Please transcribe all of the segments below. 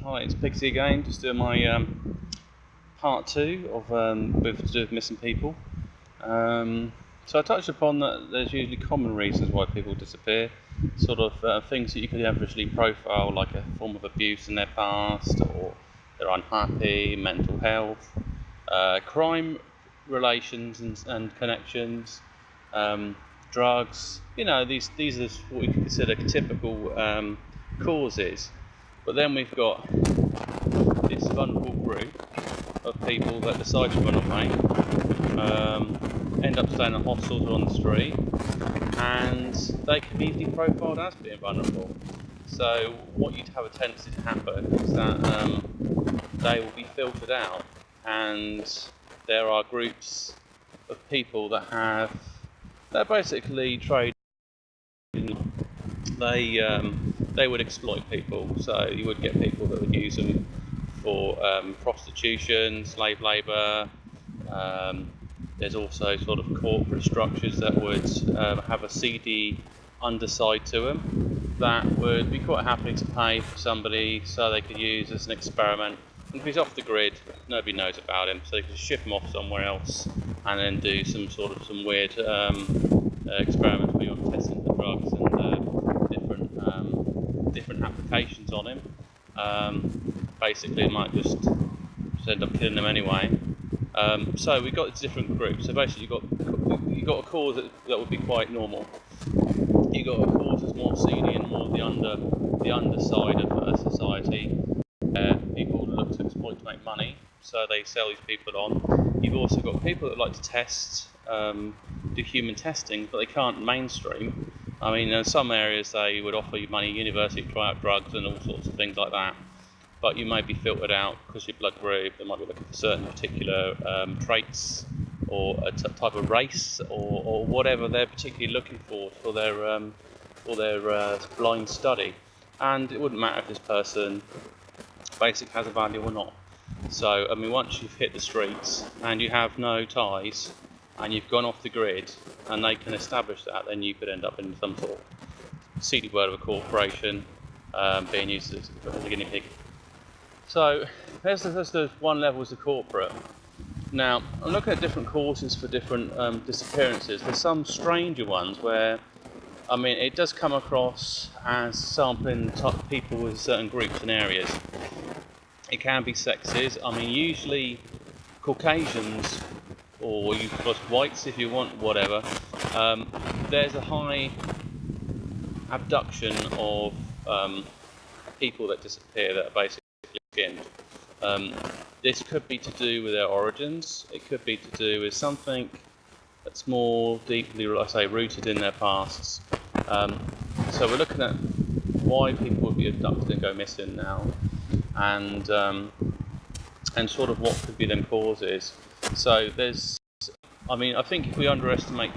Hi, it's Pixie again, just doing my part two of to do with missing people. So I touched upon that there's usually common reasons why people disappear, sort of things that you could averagely profile, like a form of abuse in their past, or they're unhappy, mental health, crime relations and connections, drugs. You know, these are what we consider typical causes. But then we've got this vulnerable group of people that decide to run away, end up staying in hostels or on the street, and they can be easily profiled as being vulnerable. So what you'd have a tendency to happen is that they will be filtered out, and there are groups of people that basically trade. They would exploit people. So you would get people that would use them for prostitution, slave labour. There's also sort of corporate structures that would have a seedy underside to them that would be quite happy to pay for somebody so they could use as an experiment. And if he's off the grid, nobody knows about him, so they could ship him off somewhere else and then do some weird experiments where you're testing the drugs and different applications on him. Basically, it might just end up killing them anyway. So we've got these different groups. So basically, you've got a cause that would be quite normal. You've got a cause that's more seedy and more the underside of a society. People look to exploit to make money, so they sell these people on. You've also got people that like to test, do human testing, but they can't mainstream. I mean, in some areas they would offer you money at university to try out drugs and all sorts of things like that. But you may be filtered out because your blood group. They might be looking for certain particular traits or a type of race or whatever they're particularly looking for their blind study. And it wouldn't matter if this person basically has a value or not. So, I mean, once you've hit the streets and you have no ties and you've gone off the grid and they can establish that, then you could end up in some sort of seedy word of a corporation being used as a guinea pig. So there's the one level is the corporate. Now, I'm looking at different causes for different disappearances. There's some stranger ones where, I mean, it does come across as sampling people with certain groups and areas. It can be sexes. I mean, usually Caucasians, or you plus whites if you want, whatever. There's a high abduction of people that disappear that are basically skinned. This could be to do with their origins. It could be to do with something that's more deeply, I say, rooted in their pasts. So we're looking at why people would be abducted and go missing now, and sort of what could be them causes. So there's, I mean, I think if we underestimate,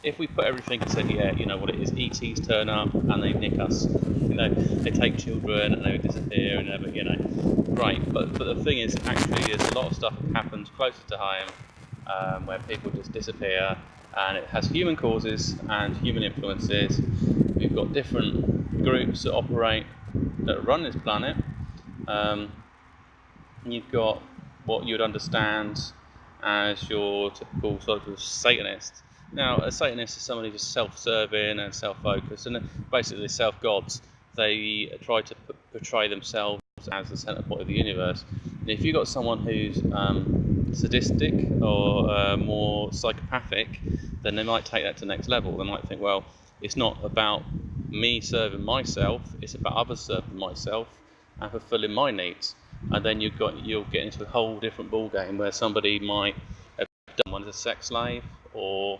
if we put everything and said, yeah, you know what it is, ETs turn up and they nick us, you know, they take children and they disappear and never, you know, great. But the thing is, actually, there's a lot of stuff that happens closer to home, where people just disappear, and it has human causes and human influences. We've got different groups that operate, that run this planet. You've got what you would understand as your typical sort of Satanist. Now, a Satanist is somebody who's self-serving and self-focused, and basically self-gods. They try to portray themselves as the centre point of the universe. And if you've got someone who's sadistic or more psychopathic, then they might take that to the next level. They might think, well, it's not about me serving myself, it's about others serving myself and fulfilling my needs. And then you'll get into a whole different ball game where somebody might have done one as a sex slave, or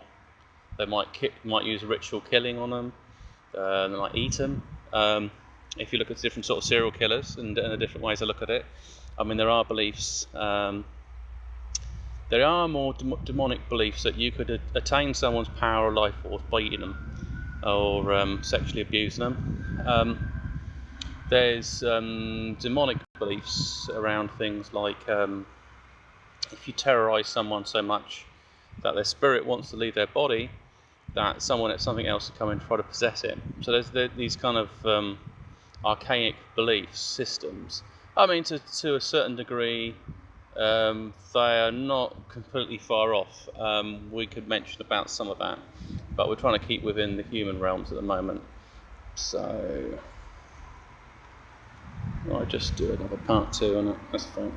they might use ritual killing on them. They might eat them. If you look at different sort of serial killers and the different ways to look at it, I mean, there are beliefs. There are more demonic beliefs that you could attain someone's power or life force by eating them or sexually abusing them. There's demonic beliefs around things like if you terrorize someone so much that their spirit wants to leave their body, that something else will come and try to possess it. So there's these kind of archaic belief systems I mean, to a certain degree, they are not completely far off. We could mention about some of that, but we're trying to keep within the human realms at the moment. So I'll just do another part 2 on it. That's fine.